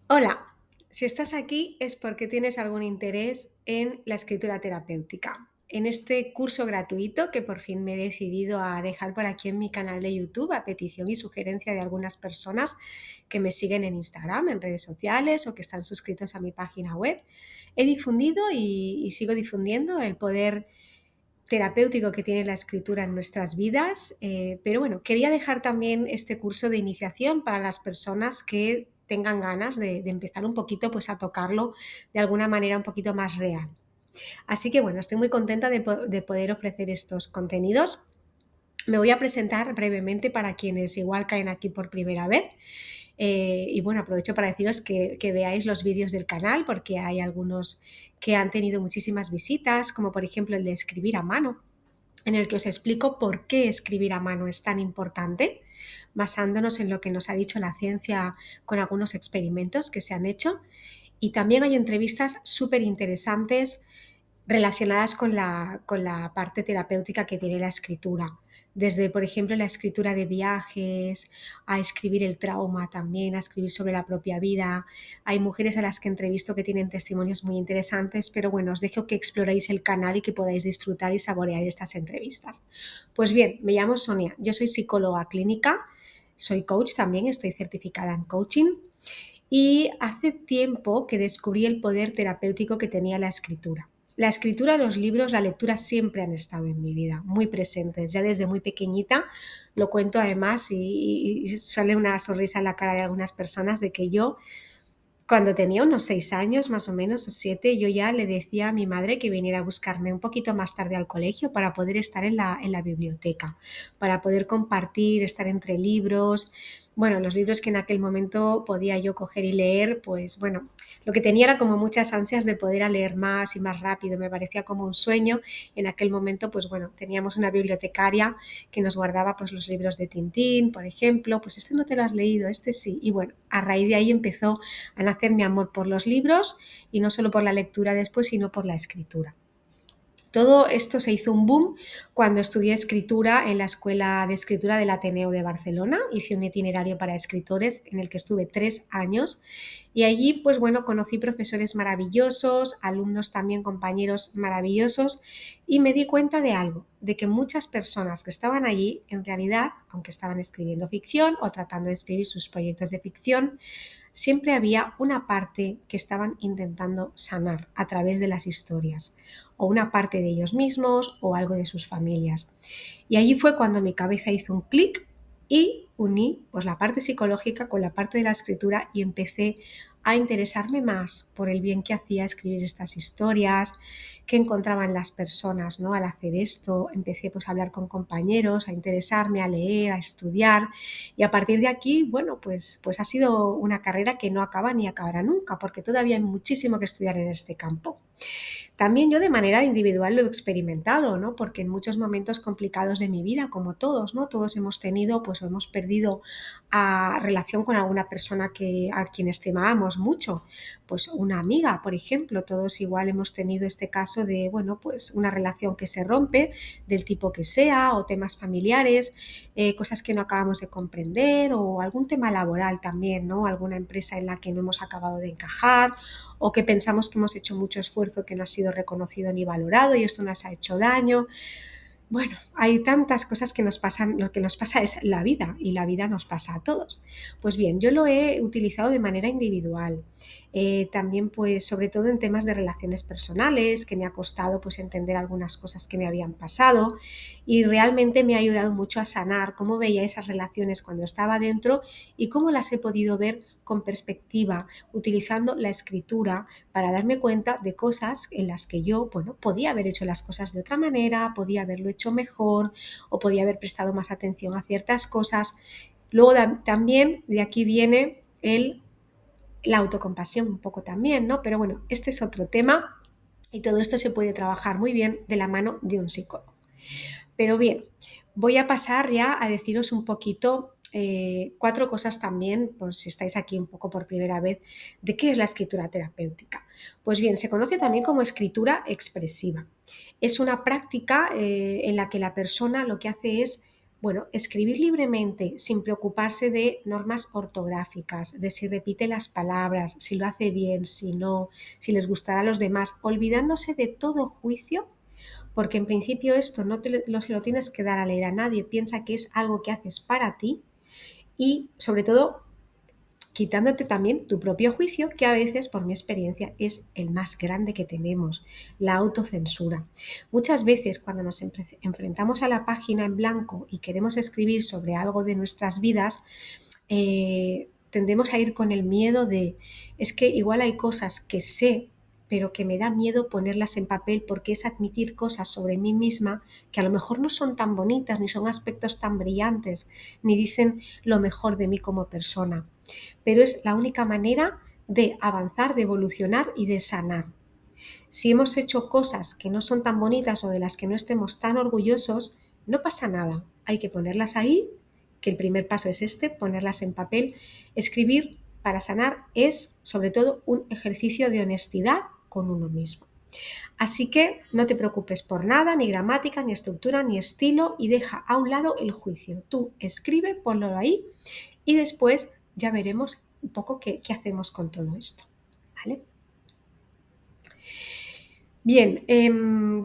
Hola, si estás aquí es porque tienes algún interés en la escritura terapéutica. En este curso gratuito que por fin me he decidido a dejar por aquí en mi canal de YouTube a petición y sugerencia de algunas personas que me siguen en Instagram, en redes sociales o que están suscritos a mi página web, he difundido y sigo difundiendo el poder terapéutico que tiene la escritura en nuestras vidas, pero bueno, quería dejar también este curso de iniciación para las personas que tengan ganas de empezar un poquito pues a tocarlo de alguna manera un poquito más real. Así que bueno, estoy muy contenta de poder ofrecer estos contenidos. Me voy a presentar brevemente para quienes igual caen aquí por primera vez. Y bueno, aprovecho para deciros que veáis los vídeos del canal porque hay algunos que han tenido muchísimas visitas, como por ejemplo el de escribir a mano, en el que os explico por qué escribir a mano es tan importante, basándonos en lo que nos ha dicho la ciencia con algunos experimentos que se han hecho. Y también hay entrevistas súper interesantes relacionadas con la parte terapéutica que tiene la escritura. Desde, por ejemplo, la escritura de viajes, a escribir el trauma también, a escribir sobre la propia vida. Hay mujeres a las que entrevisto que tienen testimonios muy interesantes, pero bueno, os dejo que exploréis el canal y que podáis disfrutar y saborear estas entrevistas. Pues bien, me llamo Sonia, yo soy psicóloga clínica, soy coach también, estoy certificada en coaching y hace tiempo que descubrí el poder terapéutico que tenía la escritura. La escritura, los libros, la lectura siempre han estado en mi vida, muy presentes. Ya desde muy pequeñita lo cuento además y sale una sonrisa en la cara de algunas personas de que yo, cuando tenía unos 6 años más o menos, o 7, yo ya le decía a mi madre que viniera a buscarme un poquito más tarde al colegio para poder estar en la biblioteca, para poder compartir, estar entre libros. Bueno, los libros que en aquel momento podía yo coger y leer, pues bueno, lo que tenía era como muchas ansias de poder a leer más y más rápido, me parecía como un sueño. En aquel momento, pues bueno, teníamos una bibliotecaria que nos guardaba pues los libros de Tintín, por ejemplo, pues este no te lo has leído, este sí. Y bueno, a raíz de ahí empezó a nacer mi amor por los libros y no solo por la lectura después, sino por la escritura. Todo esto se hizo un boom cuando estudié escritura en la Escuela de Escritura del Ateneo de Barcelona. Hice un itinerario para escritores en el que estuve 3 años y allí, pues bueno, conocí profesores maravillosos, alumnos también, compañeros maravillosos y me di cuenta de algo, de que muchas personas que estaban allí, en realidad, aunque estaban escribiendo ficción o tratando de escribir sus proyectos de ficción, siempre había una parte que estaban intentando sanar a través de las historias, o una parte de ellos mismos o algo de sus familias. Y allí fue cuando mi cabeza hizo un clic y uní pues la parte psicológica con la parte de la escritura y empecé a interesarme más por el bien que hacía escribir estas historias, que encontraban las personas, ¿no? Al hacer esto, empecé pues a hablar con compañeros, a interesarme, a leer, a estudiar y a partir de aquí, bueno, pues ha sido una carrera que no acaba ni acabará nunca porque todavía hay muchísimo que estudiar en este campo. También yo de manera individual lo he experimentado, ¿no? Porque en muchos momentos complicados de mi vida, como todos, ¿no? Todos hemos tenido, pues o hemos perdido relación con alguna persona a quien estimábamos mucho. Pues una amiga, por ejemplo, todos igual hemos tenido este caso de, bueno, pues una relación que se rompe, del tipo que sea, o temas familiares, cosas que no acabamos de comprender, o algún tema laboral también, ¿no? Alguna empresa en la que no hemos acabado de encajar, o que pensamos que hemos hecho mucho esfuerzo que no ha sido reconocido ni valorado y esto nos ha hecho daño. Bueno, hay tantas cosas que nos pasan, lo que nos pasa es la vida y la vida nos pasa a todos. Pues bien, yo lo he utilizado de manera individual, también pues sobre todo en temas de relaciones personales, que me ha costado pues entender algunas cosas que me habían pasado y realmente me ha ayudado mucho a sanar cómo veía esas relaciones cuando estaba dentro y cómo las he podido ver con perspectiva, utilizando la escritura para darme cuenta de cosas en las que yo, bueno, podía haber hecho las cosas de otra manera, podía haberlo hecho mejor o podía haber prestado más atención a ciertas cosas. Luego también de aquí viene la autocompasión un poco también, ¿no? Pero bueno, este es otro tema y todo esto se puede trabajar muy bien de la mano de un psicólogo. Pero bien, voy a pasar ya a deciros un poquito 4 cosas también, por si estáis aquí un poco por primera vez, de qué es la escritura terapéutica. Pues bien, se conoce también como escritura expresiva. Es una práctica en la que la persona lo que hace es Bueno, escribir libremente sin preocuparse de normas ortográficas, de si repite las palabras, si lo hace bien, si no, si les gustará a los demás, olvidándose de todo juicio, porque en principio esto no se lo tienes que dar a leer a nadie, piensa que es algo que haces para ti y sobre todo quitándote también tu propio juicio, que a veces, por mi experiencia, es el más grande que tenemos, la autocensura. Muchas veces cuando nos enfrentamos a la página en blanco y queremos escribir sobre algo de nuestras vidas, tendemos a ir con el miedo de, es que igual hay cosas que sé, pero que me da miedo ponerlas en papel porque es admitir cosas sobre mí misma que a lo mejor no son tan bonitas, ni son aspectos tan brillantes, ni dicen lo mejor de mí como persona. Pero es la única manera de avanzar, de evolucionar y de sanar. Si hemos hecho cosas que no son tan bonitas o de las que no estemos tan orgullosos, no pasa nada. Hay que ponerlas ahí, que el primer paso es este, ponerlas en papel. Escribir para sanar es, sobre todo, un ejercicio de honestidad con uno mismo. Así que no te preocupes por nada, ni gramática, ni estructura, ni estilo, y deja a un lado el juicio. Tú escribe, ponlo ahí y después ya veremos un poco qué hacemos con todo esto. ¿Vale? Bien,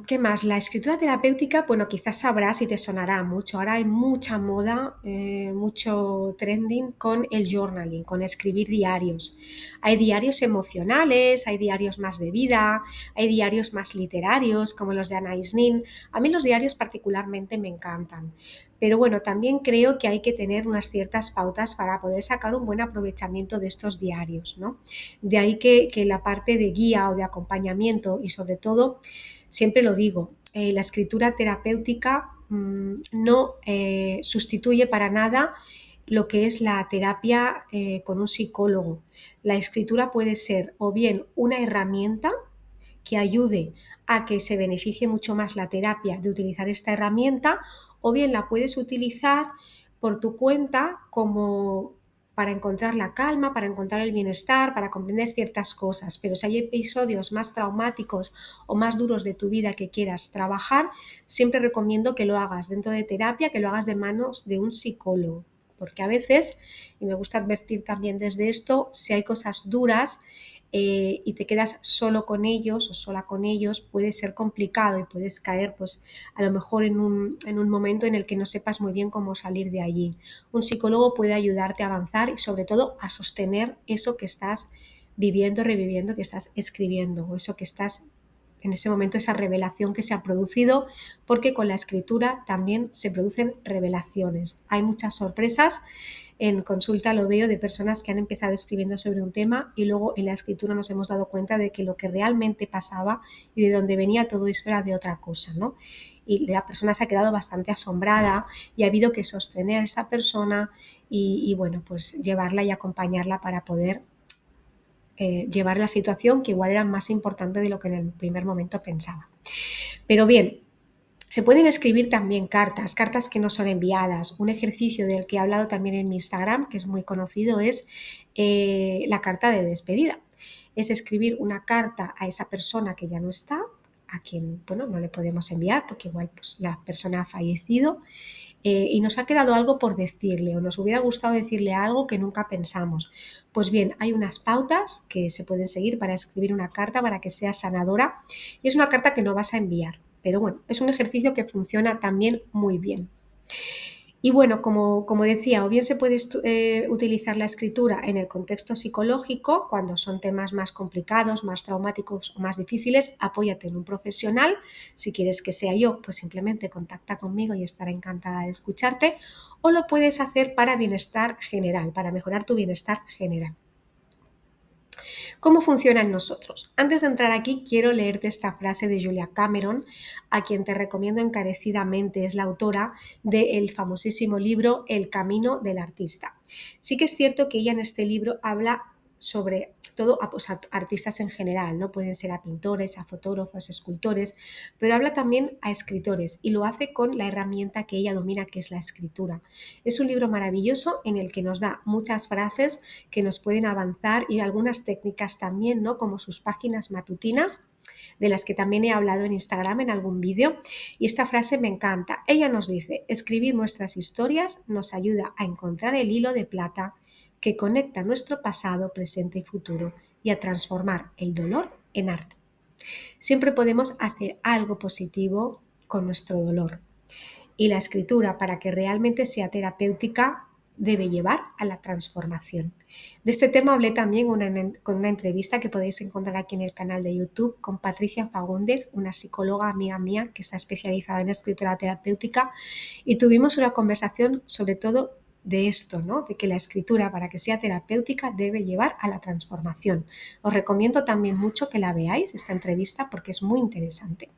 ¿qué más? La escritura terapéutica, bueno, quizás sabrás y te sonará mucho. Ahora hay mucha moda, mucho trending con el journaling, con escribir diarios. Hay diarios emocionales, hay diarios más de vida, hay diarios más literarios, como los de Anais Nin. A mí los diarios particularmente me encantan. Pero bueno, también creo que hay que tener unas ciertas pautas para poder sacar un buen aprovechamiento de estos diarios, ¿no? De ahí que la parte de guía o de acompañamiento y sobre todo, siempre lo digo, la escritura terapéutica no sustituye para nada lo que es la terapia con un psicólogo. La escritura puede ser o bien una herramienta que ayude a que se beneficie mucho más la terapia de utilizar esta herramienta, o bien la puedes utilizar por tu cuenta como para encontrar la calma, para encontrar el bienestar, para comprender ciertas cosas. Pero si hay episodios más traumáticos o más duros de tu vida que quieras trabajar, siempre recomiendo que lo hagas dentro de terapia, que lo hagas de manos de un psicólogo. Porque a veces, y me gusta advertir también desde esto, si hay cosas duras y te quedas solo con ellos o sola con ellos, puede ser complicado y puedes caer pues a lo mejor en un momento en el que no sepas muy bien cómo salir de allí. Un psicólogo puede ayudarte a avanzar y sobre todo a sostener eso que estás viviendo, reviviendo, que estás escribiendo o eso que estás en ese momento, esa revelación que se ha producido, porque con la escritura también se producen revelaciones. Hay muchas sorpresas. En consulta lo veo de personas que han empezado escribiendo sobre un tema y luego en la escritura nos hemos dado cuenta de que lo que realmente pasaba y de dónde venía todo eso era de otra cosa, ¿no? Y la persona se ha quedado bastante asombrada y ha habido que sostener a esta persona y bueno, pues llevarla y acompañarla para poder llevar la situación que igual era más importante de lo que en el primer momento pensaba. Pero bien, se pueden escribir también cartas, cartas que no son enviadas. Un ejercicio del que he hablado también en mi Instagram, que es muy conocido, es la carta de despedida. Es escribir una carta a esa persona que ya no está, a quien, bueno, no le podemos enviar porque igual pues, la persona ha fallecido y nos ha quedado algo por decirle o nos hubiera gustado decirle algo que nunca pensamos. Pues bien, hay unas pautas que se pueden seguir para escribir una carta para que sea sanadora y es una carta que no vas a enviar. Pero bueno, es un ejercicio que funciona también muy bien. Y bueno, como decía, o bien se puede utilizar la escritura en el contexto psicológico, cuando son temas más complicados, más traumáticos o más difíciles, apóyate en un profesional. Si quieres que sea yo, pues simplemente contacta conmigo y estaré encantada de escucharte. O lo puedes hacer para bienestar general, para mejorar tu bienestar general. ¿Cómo funciona en nosotros? Antes de entrar aquí, quiero leerte esta frase de Julia Cameron, a quien te recomiendo encarecidamente, es la autora del famosísimo libro El camino del artista. Sí que es cierto que ella en este libro habla sobre todo pues, a artistas en general, ¿no? Pueden ser a pintores, a fotógrafos, escultores, pero habla también a escritores y lo hace con la herramienta que ella domina, que es la escritura. Es un libro maravilloso en el que nos da muchas frases que nos pueden avanzar y algunas técnicas también, ¿no? Como sus páginas matutinas de las que también he hablado en Instagram en algún vídeo, y esta frase me encanta. Ella nos dice: escribir nuestras historias nos ayuda a encontrar el hilo de plata que conecta nuestro pasado, presente y futuro, y a transformar el dolor en arte. Siempre podemos hacer algo positivo con nuestro dolor. Y la escritura, para que realmente sea terapéutica, debe llevar a la transformación. De este tema hablé también con una entrevista que podéis encontrar aquí en el canal de YouTube con Patricia Fagúndez, una psicóloga amiga mía que está especializada en escritura terapéutica, y tuvimos una conversación sobre todo de esto, ¿no? De que la escritura, para que sea terapéutica, debe llevar a la transformación. Os recomiendo también mucho que la veáis, esta entrevista, porque es muy interesante.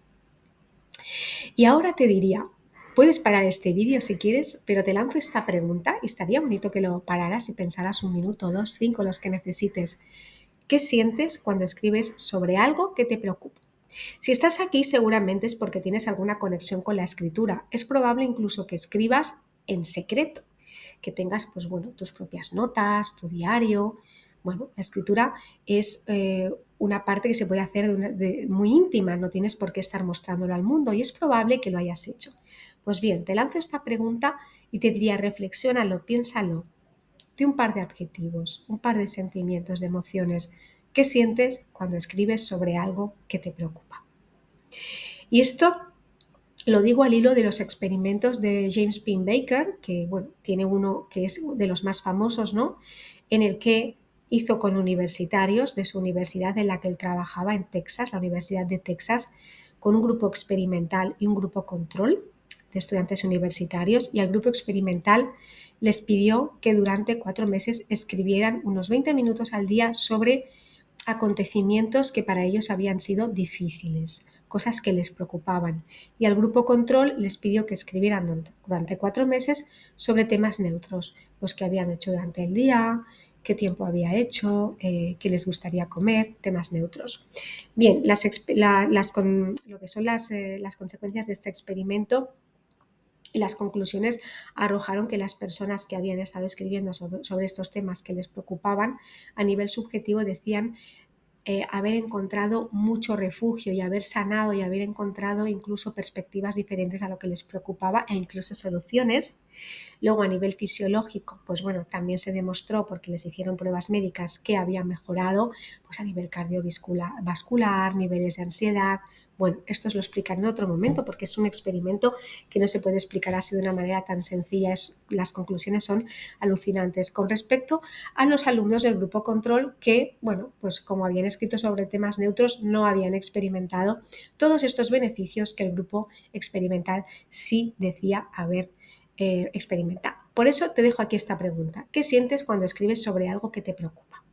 Y ahora te diría, puedes parar este vídeo si quieres, pero te lanzo esta pregunta y estaría bonito que lo pararas y pensaras 1 minuto, 2, 5, los que necesites. ¿Qué sientes cuando escribes sobre algo que te preocupa? Si estás aquí, seguramente es porque tienes alguna conexión con la escritura. Es probable incluso que escribas en secreto, que tengas, pues bueno, tus propias notas, tu diario. Bueno, la escritura es una parte que se puede hacer muy íntima, no tienes por qué estar mostrándolo al mundo, y es probable que lo hayas hecho. Pues bien, te lanzo esta pregunta y te diría: reflexiónalo, piénsalo, de un par de adjetivos, un par de sentimientos, de emociones. ¿Qué sientes cuando escribes sobre algo que te preocupa? Y esto lo digo al hilo de los experimentos de James Payne Baker, que bueno, tiene uno que es de los más famosos, ¿no? En el que hizo con universitarios de su universidad en la que él trabajaba en Texas, la Universidad de Texas, con un grupo experimental y un grupo control de estudiantes universitarios, y al grupo experimental les pidió que durante 4 meses escribieran unos 20 minutos al día sobre acontecimientos que para ellos habían sido difíciles, cosas que les preocupaban, y al grupo control les pidió que escribieran durante 4 meses sobre temas neutros, pues qué habían hecho durante el día, qué tiempo había hecho, qué les gustaría comer, temas neutros. Bien, lo que son las consecuencias de este experimento y las conclusiones arrojaron que las personas que habían estado escribiendo sobre estos temas que les preocupaban, a nivel subjetivo decían haber encontrado mucho refugio y haber sanado y haber encontrado incluso perspectivas diferentes a lo que les preocupaba e incluso soluciones. Luego, a nivel fisiológico, pues bueno, también se demostró, porque les hicieron pruebas médicas, que había mejorado pues a nivel cardiovascular, niveles de ansiedad. Bueno, esto os lo explicaré en otro momento porque es un experimento que no se puede explicar así de una manera tan sencilla. Las conclusiones son alucinantes. Con respecto a los alumnos del grupo control que, bueno, pues como habían escrito sobre temas neutros, no habían experimentado todos estos beneficios que el grupo experimental sí decía haber experimentado. Por eso te dejo aquí esta pregunta: ¿qué sientes cuando escribes sobre algo que te preocupa?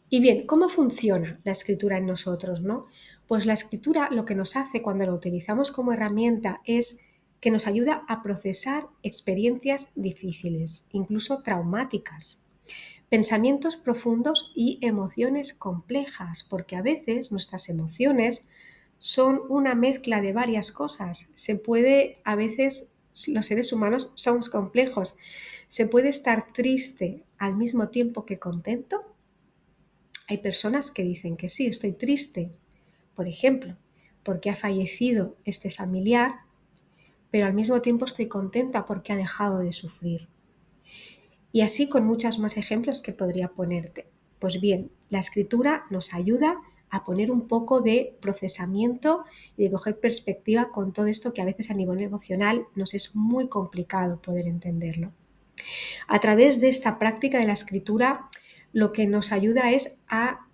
Y bien, ¿cómo funciona la escritura en nosotros, no? Pues la escritura, lo que nos hace cuando la utilizamos como herramienta es que nos ayuda a procesar experiencias difíciles, incluso traumáticas, pensamientos profundos y emociones complejas, porque a veces nuestras emociones son una mezcla de varias cosas. A veces los seres humanos somos complejos. Se puede estar triste al mismo tiempo que contento. Hay personas que dicen que sí, estoy triste, por ejemplo, porque ha fallecido este familiar, pero al mismo tiempo estoy contenta porque ha dejado de sufrir. Y así con muchos más ejemplos que podría ponerte. Pues bien, la escritura nos ayuda a poner un poco de procesamiento y de coger perspectiva con todo esto que a veces a nivel emocional nos es muy complicado poder entenderlo. A través de esta práctica de la escritura, lo que nos ayuda es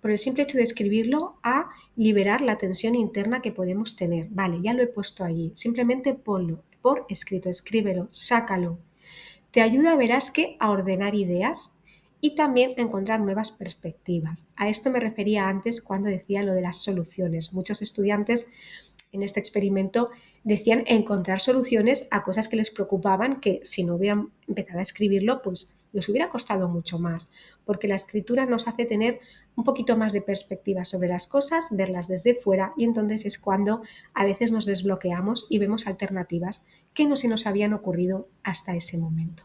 por el simple hecho de escribirlo, a liberar la tensión interna que podemos tener. Vale, ya lo he puesto allí, simplemente ponlo por escrito, escríbelo, sácalo. Te ayuda, verás que, a ordenar ideas y también a encontrar nuevas perspectivas. A esto me refería antes cuando decía lo de las soluciones. Muchos estudiantes en este experimento decían encontrar soluciones a cosas que les preocupaban, que si no hubieran empezado a escribirlo, pues les hubiera costado mucho más, porque la escritura nos hace tener un poquito más de perspectiva sobre las cosas, verlas desde fuera, y entonces es cuando a veces nos desbloqueamos y vemos alternativas que no se nos habían ocurrido hasta ese momento.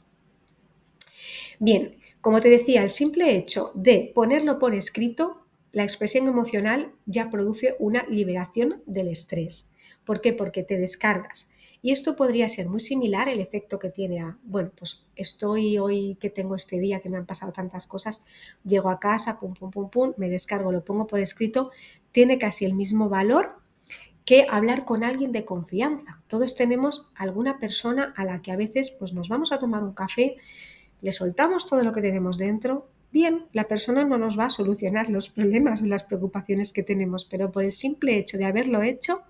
Bien, como te decía, el simple hecho de ponerlo por escrito, la expresión emocional ya produce una liberación del estrés. ¿Por qué? Porque te descargas. Y esto podría ser muy similar el efecto que tiene a, bueno, pues estoy hoy que tengo este día que me han pasado tantas cosas, llego a casa, pum, pum, pum, pum, me descargo, lo pongo por escrito, tiene casi el mismo valor que hablar con alguien de confianza. Todos tenemos alguna persona a la que a veces pues nos vamos a tomar un café, le soltamos todo lo que tenemos dentro. Bien, la persona no nos va a solucionar los problemas o las preocupaciones que tenemos, pero por el simple hecho de haberlo hecho,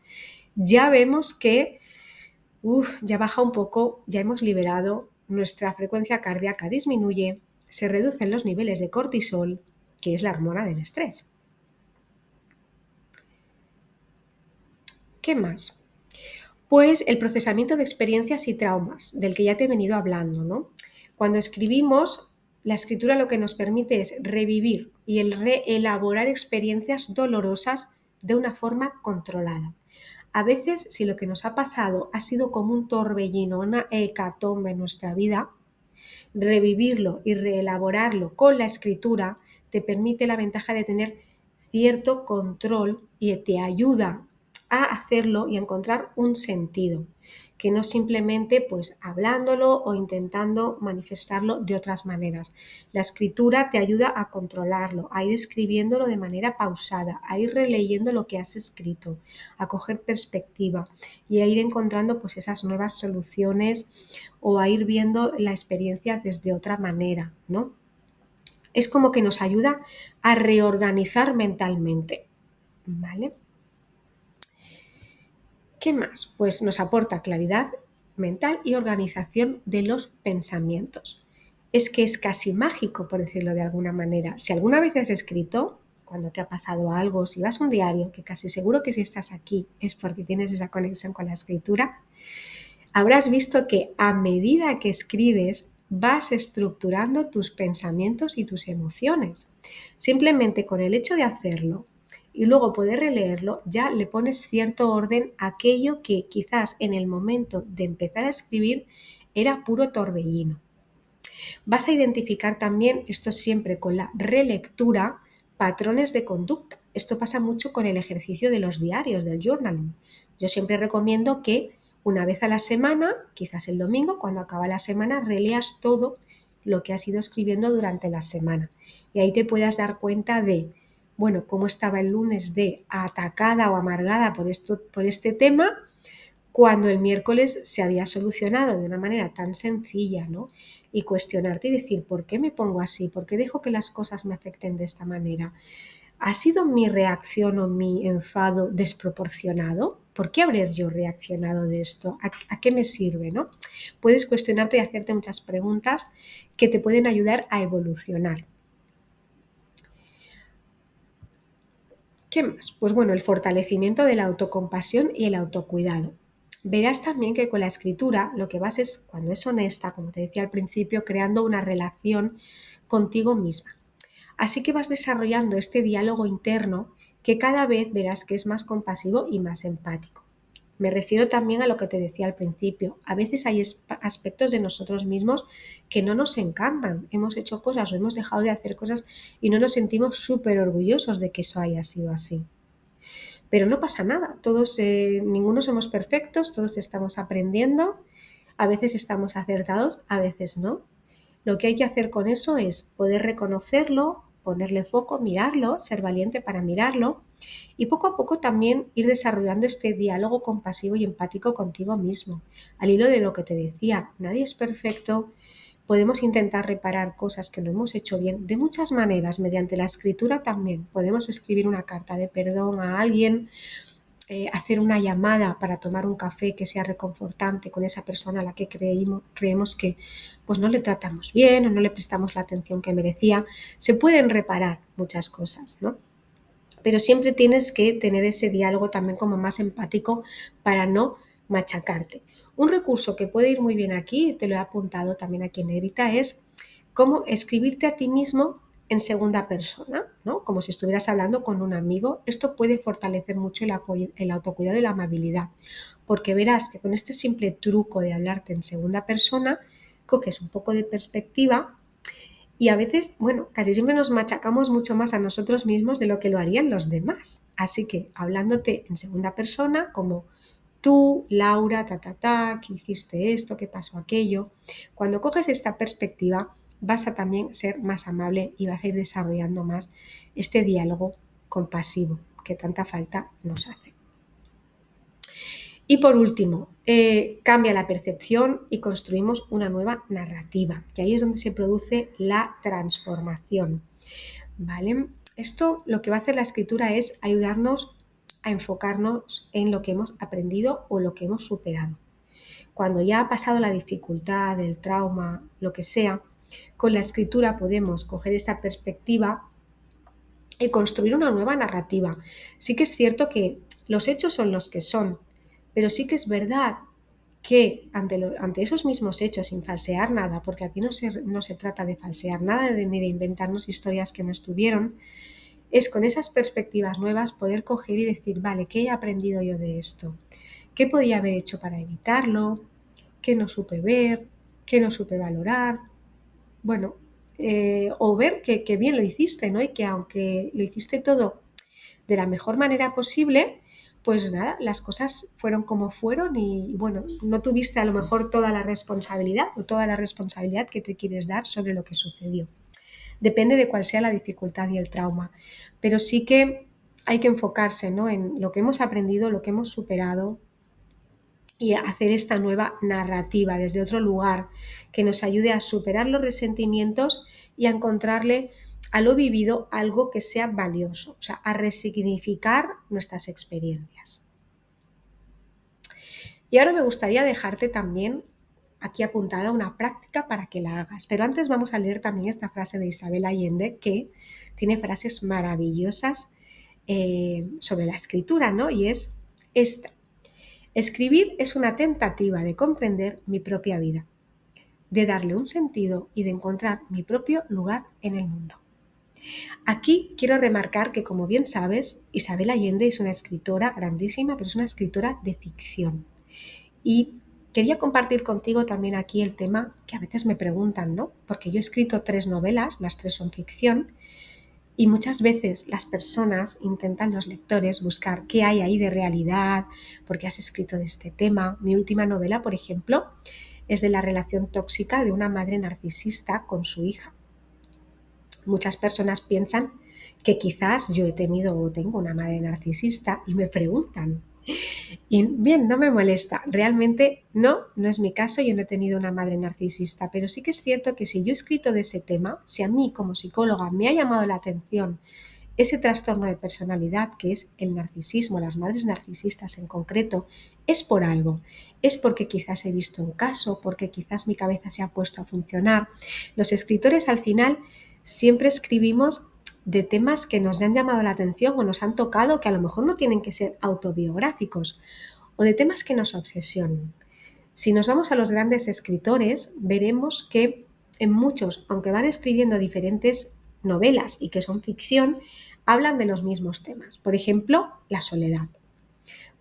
ya vemos que ya baja un poco, ya hemos liberado, nuestra frecuencia cardíaca disminuye, se reducen los niveles de cortisol, que es la hormona del estrés. ¿Qué más? Pues el procesamiento de experiencias y traumas, del que ya te he venido hablando, ¿no? Cuando escribimos, la escritura lo que nos permite es revivir y el reelaborar experiencias dolorosas de una forma controlada. A veces, si lo que nos ha pasado ha sido como un torbellino, una hecatombe en nuestra vida, revivirlo y reelaborarlo con la escritura te permite la ventaja de tener cierto control y te ayuda a hacerlo y a encontrar un sentido, que no simplemente pues hablándolo o intentando manifestarlo de otras maneras. La escritura te ayuda a controlarlo, a ir escribiéndolo de manera pausada, a ir releyendo lo que has escrito, a coger perspectiva y a ir encontrando pues esas nuevas soluciones o a ir viendo la experiencia desde otra manera, ¿no? Es como que nos ayuda a reorganizar mentalmente, ¿vale? ¿Qué más? Pues nos aporta claridad mental y organización de los pensamientos. Es que es casi mágico, por decirlo de alguna manera. Si alguna vez has escrito, cuando te ha pasado algo, si vas a un diario, que casi seguro que si estás aquí es porque tienes esa conexión con la escritura, habrás visto que a medida que escribes vas estructurando tus pensamientos y tus emociones. Simplemente con el hecho de hacerlo y luego poder releerlo, ya le pones cierto orden a aquello que quizás en el momento de empezar a escribir era puro torbellino. Vas a identificar también, esto siempre con la relectura, patrones de conducta. Esto pasa mucho con el ejercicio de los diarios, del journaling. Yo siempre recomiendo que una vez a la semana, quizás el domingo, cuando acaba la semana, releas todo lo que has ido escribiendo durante la semana. Y ahí te puedas dar cuenta de, bueno, cómo estaba el lunes de atacada o amargada por este tema, cuando el miércoles se había solucionado de una manera tan sencilla, ¿no? Y cuestionarte y decir, ¿por qué me pongo así? ¿Por qué dejo que las cosas me afecten de esta manera? ¿Ha sido mi reacción o mi enfado desproporcionado? ¿Por qué habré yo reaccionado de esto? ¿A qué me sirve, no? Puedes cuestionarte y hacerte muchas preguntas que te pueden ayudar a evolucionar. ¿Qué más? Pues bueno, el fortalecimiento de la autocompasión y el autocuidado. Verás también que con la escritura lo que vas es, cuando es honesta, como te decía al principio, creando una relación contigo misma. Así que vas desarrollando este diálogo interno que cada vez verás que es más compasivo y más empático. Me refiero también a lo que te decía al principio. A veces hay aspectos de nosotros mismos que no nos encantan. Hemos hecho cosas o hemos dejado de hacer cosas y no nos sentimos súper orgullosos de que eso haya sido así. Pero no pasa nada. Todos, ninguno somos perfectos, todos estamos aprendiendo. A veces estamos acertados, a veces no. Lo que hay que hacer con eso es poder reconocerlo, ponerle foco, mirarlo, ser valiente para mirarlo y poco a poco también ir desarrollando este diálogo compasivo y empático contigo mismo. Al hilo de lo que te decía, nadie es perfecto, podemos intentar reparar cosas que no hemos hecho bien de muchas maneras, mediante la escritura también. Podemos escribir una carta de perdón a alguien, hacer una llamada para tomar un café que sea reconfortante con esa persona a la que creemos que pues no le tratamos bien o no le prestamos la atención que merecía. Se pueden reparar muchas cosas, ¿no? Pero siempre tienes que tener ese diálogo también como más empático para no machacarte. Un recurso que puede ir muy bien aquí, te lo he apuntado también aquí en negrita, es cómo escribirte a ti mismo en segunda persona, ¿no? Como si estuvieras hablando con un amigo. Esto puede fortalecer mucho el autocuidado y la amabilidad, porque verás que con este simple truco de hablarte en segunda persona, coges un poco de perspectiva Y a veces, bueno, casi siempre nos machacamos mucho más a nosotros mismos de lo que lo harían los demás. Así que hablándote en segunda persona, como tú, Laura, que hiciste esto, que pasó aquello, cuando coges esta perspectiva vas a también ser más amable y vas a ir desarrollando más este diálogo compasivo que tanta falta nos hace. Y por último, cambia la percepción y construimos una nueva narrativa, que ahí es donde se produce la transformación. ¿Vale? Esto lo que va a hacer la escritura es ayudarnos a enfocarnos en lo que hemos aprendido o lo que hemos superado. Cuando ya ha pasado la dificultad, el trauma, lo que sea, con la escritura podemos coger esta perspectiva y construir una nueva narrativa. Sí que es cierto que los hechos son los que son, pero sí que es verdad que ante esos mismos hechos, sin falsear nada, porque aquí no se trata de falsear nada ni de inventarnos historias que no estuvieron, es con esas perspectivas nuevas poder coger y decir, vale, ¿qué he aprendido yo de esto? ¿Qué podía haber hecho para evitarlo? ¿Qué no supe ver? ¿Qué no supe valorar? Bueno, o ver que bien lo hiciste, ¿no? Y que aunque lo hiciste todo de la mejor manera posible, pues nada, las cosas fueron como fueron y bueno, no tuviste a lo mejor toda la responsabilidad o toda la responsabilidad que te quieres dar sobre lo que sucedió. Depende de cuál sea la dificultad y el trauma, pero sí que hay que enfocarse, ¿no?, en lo que hemos aprendido, lo que hemos superado y hacer esta nueva narrativa desde otro lugar que nos ayude a superar los resentimientos y a encontrarle a lo vivido algo que sea valioso, o sea, a resignificar nuestras experiencias. Y ahora me gustaría dejarte también aquí apuntada una práctica para que la hagas. Pero antes vamos a leer también esta frase de Isabel Allende, que tiene frases maravillosas sobre la escritura, ¿no? Y es esta. Escribir es una tentativa de comprender mi propia vida, de darle un sentido y de encontrar mi propio lugar en el mundo. Aquí quiero remarcar que, como bien sabes, Isabel Allende es una escritora grandísima, pero es una escritora de ficción. Y quería compartir contigo también aquí el tema que a veces me preguntan, ¿no? Porque yo he escrito 3 novelas, las 3 son ficción, y muchas veces las personas intentan, los lectores, buscar qué hay ahí de realidad, por qué has escrito de este tema. Mi última novela, por ejemplo, es de la relación tóxica de una madre narcisista con su hija. Muchas personas piensan que quizás yo he tenido o tengo una madre narcisista y me preguntan. Y bien, no me molesta. Realmente no es mi caso, yo no he tenido una madre narcisista, pero sí que es cierto que si yo he escrito de ese tema, si a mí como psicóloga me ha llamado la atención ese trastorno de personalidad que es el narcisismo, las madres narcisistas en concreto, es por algo. Es porque quizás he visto un caso, porque quizás mi cabeza se ha puesto a funcionar. Los escritores al final siempre escribimos de temas que nos han llamado la atención o nos han tocado, que a lo mejor no tienen que ser autobiográficos, o de temas que nos obsesionan. Si nos vamos a los grandes escritores, veremos que en muchos, aunque van escribiendo diferentes novelas y que son ficción, hablan de los mismos temas. Por ejemplo, la soledad.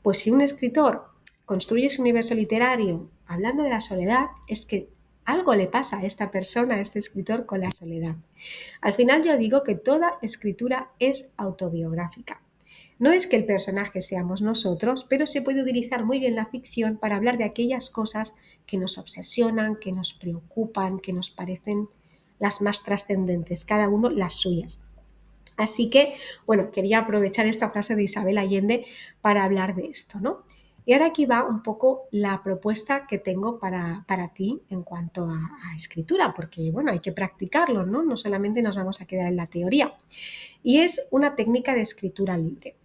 Pues si un escritor construye su universo literario hablando de la soledad, es que algo le pasa a esta persona, a este escritor, con la soledad. Al final yo digo que toda escritura es autobiográfica. No es que el personaje seamos nosotros, pero se puede utilizar muy bien la ficción para hablar de aquellas cosas que nos obsesionan, que nos preocupan, que nos parecen las más trascendentes, cada uno las suyas. Así que, bueno, quería aprovechar esta frase de Isabel Allende para hablar de esto, ¿no? Y ahora aquí va un poco la propuesta que tengo para ti en cuanto a escritura, porque, bueno, hay que practicarlo, ¿no? No solamente nos vamos a quedar en la teoría. Y es una técnica de escritura libre.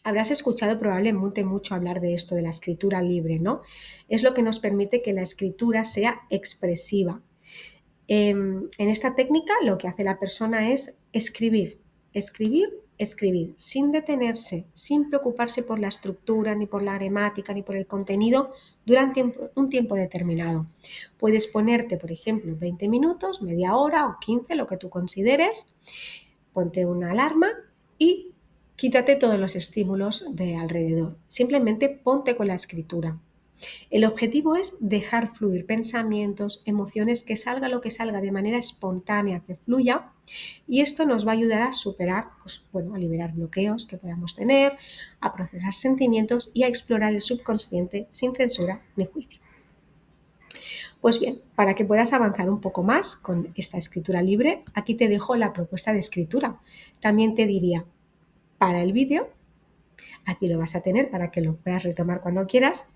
Habrás escuchado probablemente mucho hablar de esto, de la escritura libre, ¿no? Es lo que nos permite que la escritura sea expresiva. En esta técnica lo que hace la persona es escribir, escribir, escribir, sin detenerse, sin preocuparse por la estructura, ni por la gramática, ni por el contenido durante un tiempo determinado. Puedes ponerte, por ejemplo, 20 minutos, media hora o 15, lo que tú consideres, ponte una alarma y quítate todos los estímulos de alrededor. Simplemente ponte con la escritura. El objetivo es dejar fluir pensamientos, emociones, que salga lo que salga de manera espontánea, que fluya, y esto nos va a ayudar a superar, pues, bueno, a liberar bloqueos que podamos tener, a procesar sentimientos y a explorar el subconsciente sin censura ni juicio. Pues bien, para que puedas avanzar un poco más con esta escritura libre, aquí te dejo la propuesta de escritura. También te diría, para el vídeo, aquí lo vas a tener para que lo puedas retomar cuando quieras,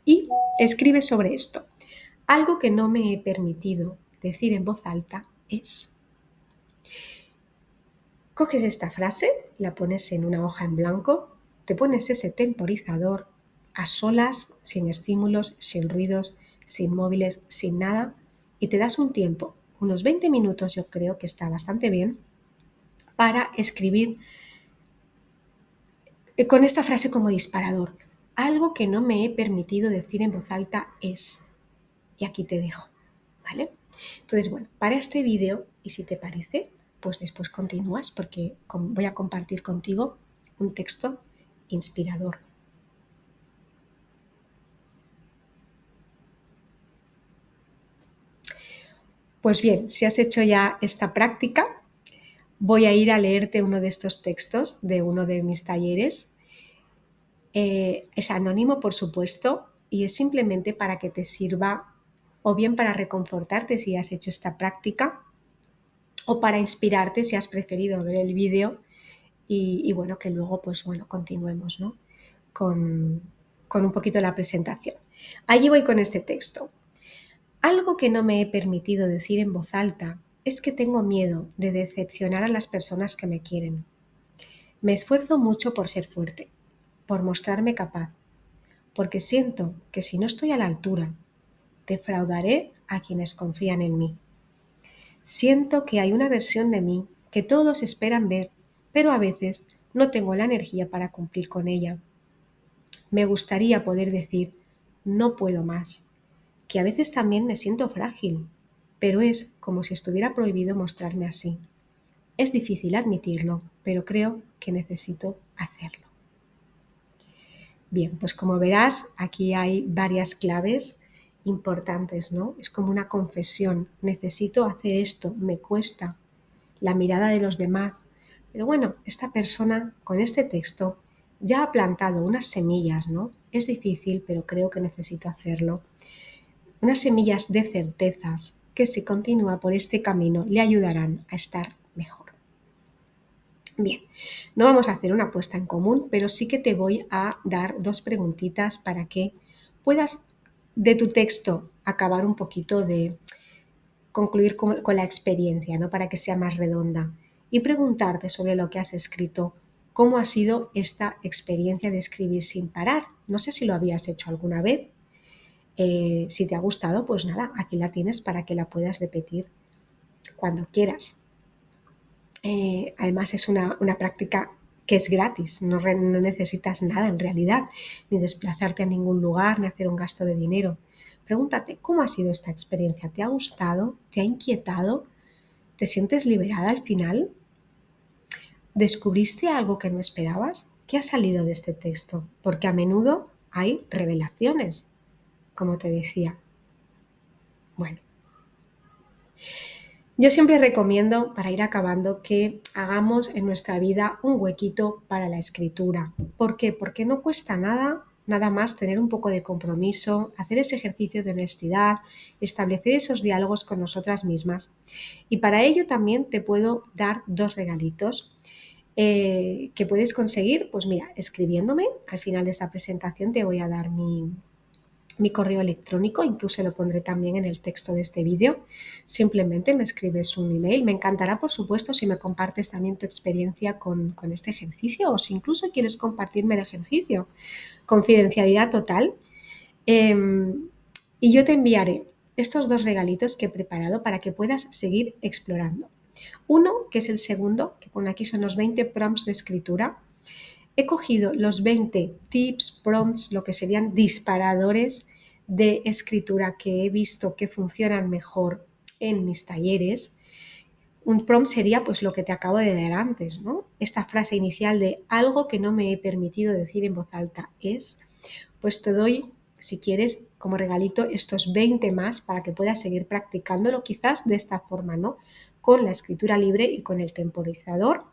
y escribe sobre esto. Algo que no me he permitido decir en voz alta es... Coges esta frase, la pones en una hoja en blanco, te pones ese temporizador a solas, sin estímulos, sin ruidos, sin móviles, sin nada, y te das un tiempo, unos 20 minutos, yo creo que está bastante bien, para escribir con esta frase como disparador. Algo que no me he permitido decir en voz alta es... Y aquí te dejo, ¿vale? Entonces, bueno, para este vídeo, y si te parece, pues después continúas porque voy a compartir contigo un texto inspirador. Pues bien, si has hecho ya esta práctica, voy a ir a leerte uno de estos textos de uno de mis talleres. Es anónimo, por supuesto, y es simplemente para que te sirva o bien para reconfortarte si has hecho esta práctica o para inspirarte si has preferido ver el vídeo y bueno, que luego pues bueno, continuemos, ¿no? con un poquito la presentación. Allí voy con este texto. Algo que no me he permitido decir en voz alta es que tengo miedo de decepcionar a las personas que me quieren. Me esfuerzo mucho por ser fuerte, por mostrarme capaz, porque siento que si no estoy a la altura, defraudaré a quienes confían en mí. Siento que hay una versión de mí que todos esperan ver, pero a veces no tengo la energía para cumplir con ella. Me gustaría poder decir, no puedo más, que a veces también me siento frágil, pero es como si estuviera prohibido mostrarme así. Es difícil admitirlo, pero creo que necesito hacerlo. Bien, pues como verás, aquí hay varias claves importantes, ¿no? Es como una confesión. Necesito hacer esto, me cuesta. La mirada de los demás. Pero bueno, esta persona con este texto ya ha plantado unas semillas, ¿no? Es difícil, pero creo que necesito hacerlo. Unas semillas de certezas que si continúa por este camino le ayudarán a estar mejor. Bien, no vamos a hacer una apuesta en común, pero sí que te voy a dar dos preguntitas para que puedas de tu texto acabar un poquito de concluir con la experiencia, ¿no? Para que sea más redonda y preguntarte sobre lo que has escrito, cómo ha sido esta experiencia de escribir sin parar. No sé si lo habías hecho alguna vez. Si te ha gustado, pues nada, aquí la tienes para que la puedas repetir cuando quieras. Además es una práctica que es gratis, no necesitas nada en realidad, ni desplazarte a ningún lugar, ni hacer un gasto de dinero. Pregúntate, ¿cómo ha sido esta experiencia? ¿Te ha gustado? ¿Te ha inquietado? ¿Te sientes liberada al final? ¿Descubriste algo que no esperabas? ¿Qué ha salido de este texto? Porque a menudo hay revelaciones, como te decía. Bueno, yo siempre recomiendo, para ir acabando, que hagamos en nuestra vida un huequito para la escritura. ¿Por qué? Porque no cuesta nada más tener un poco de compromiso, hacer ese ejercicio de honestidad, establecer esos diálogos con nosotras mismas. Y para ello también te puedo dar dos regalitos que puedes conseguir, pues mira, escribiéndome. Al final de esta presentación te voy a dar mi correo electrónico, incluso lo pondré también en el texto de este vídeo. Simplemente me escribes un email. Me encantará, por supuesto, si me compartes también tu experiencia con este ejercicio o si incluso quieres compartirme el ejercicio. Confidencialidad total. Y yo te enviaré estos dos regalitos que he preparado para que puedas seguir explorando. Uno, que es el segundo, que pone aquí son los 20 prompts de escritura. He cogido los 20 tips, prompts, lo que serían disparadores de escritura que he visto que funcionan mejor en mis talleres. Un prompt sería pues lo que te acabo de dar antes, ¿no? Esta frase inicial de algo que no me he permitido decir en voz alta es, pues te doy si quieres, como regalito, estos 20 más para que puedas seguir practicándolo, quizás de esta forma, ¿no? Con la escritura libre y con el temporizador.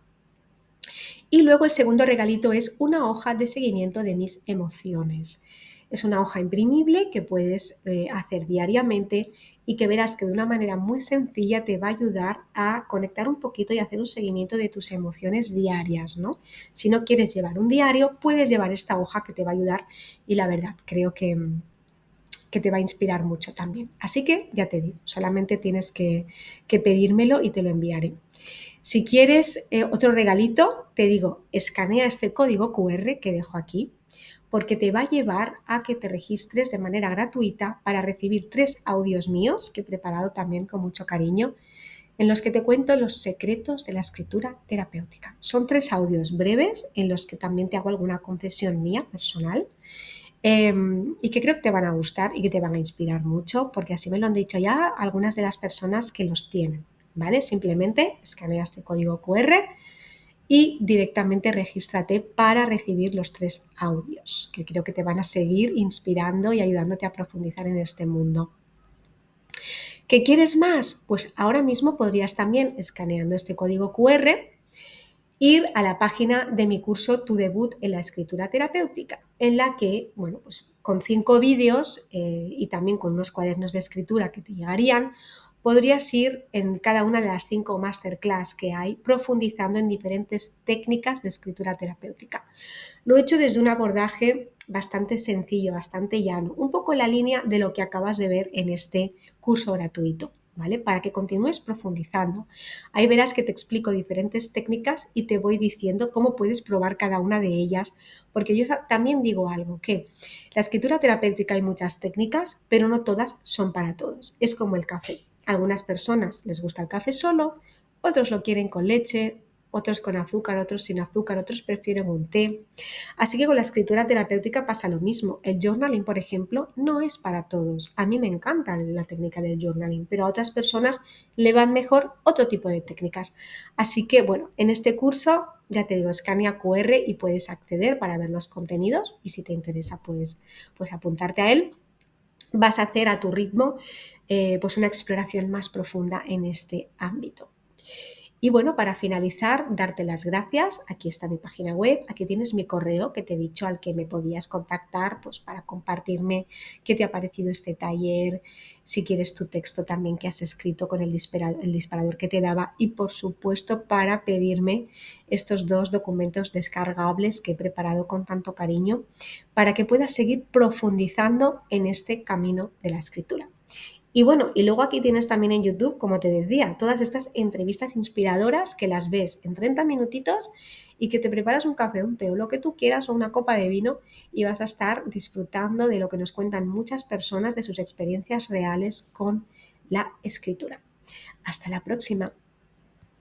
Y luego el segundo regalito es una hoja de seguimiento de mis emociones. Es una hoja imprimible que puedes hacer diariamente y que verás que de una manera muy sencilla te va a ayudar a conectar un poquito y hacer un seguimiento de tus emociones diarias, ¿no? Si no quieres llevar un diario, puedes llevar esta hoja que te va a ayudar y la verdad creo que te va a inspirar mucho también. Así que ya te digo, solamente tienes que pedírmelo y te lo enviaré. Si quieres otro regalito, te digo, escanea este código QR que dejo aquí porque te va a llevar a que te registres de manera gratuita para recibir 3 audios míos que he preparado también con mucho cariño en los que te cuento los secretos de la escritura terapéutica. Son 3 audios breves en los que también te hago alguna confesión mía personal y que creo que te van a gustar y que te van a inspirar mucho porque así me lo han dicho ya algunas de las personas que los tienen. ¿Vale? Simplemente escanea este código QR y directamente regístrate para recibir los 3 audios, que creo que te van a seguir inspirando y ayudándote a profundizar en este mundo. ¿Qué quieres más? Pues ahora mismo podrías también, escaneando este código QR, ir a la página de mi curso Tu debut en la escritura terapéutica, en la que, bueno, pues con 5 vídeos y también con unos cuadernos de escritura que te llegarían, podrías ir en cada una de las 5 masterclass que hay, profundizando en diferentes técnicas de escritura terapéutica. Lo he hecho desde un abordaje bastante sencillo, bastante llano, un poco en la línea de lo que acabas de ver en este curso gratuito, ¿vale? Para que continúes profundizando. Ahí verás que te explico diferentes técnicas y te voy diciendo cómo puedes probar cada una de ellas, porque yo también digo algo, que la escritura terapéutica hay muchas técnicas, pero no todas son para todos. Es como el café. A algunas personas les gusta el café solo, otros lo quieren con leche, otros con azúcar, otros sin azúcar, otros prefieren un té. Así que con la escritura terapéutica pasa lo mismo. El journaling, por ejemplo, no es para todos. A mí me encanta la técnica del journaling, pero a otras personas le van mejor otro tipo de técnicas. Así que, bueno, en este curso, ya te digo, escanea QR y puedes acceder para ver los contenidos y si te interesa, pues apuntarte a él. Vas a hacer a tu ritmo pues una exploración más profunda en este ámbito. Y bueno, para finalizar, darte las gracias. Aquí está mi página web, aquí tienes mi correo que te he dicho al que me podías contactar pues para compartirme qué te ha parecido este taller, si quieres tu texto también que has escrito con el disparador que te daba y por supuesto para pedirme estos 2 documentos descargables que he preparado con tanto cariño para que puedas seguir profundizando en este camino de la escritura. Y bueno, y luego aquí tienes también en YouTube, como te decía, todas estas entrevistas inspiradoras que las ves en 30 minutitos y que te preparas un café, un té o lo que tú quieras o una copa de vino y vas a estar disfrutando de lo que nos cuentan muchas personas de sus experiencias reales con la escritura. Hasta la próxima.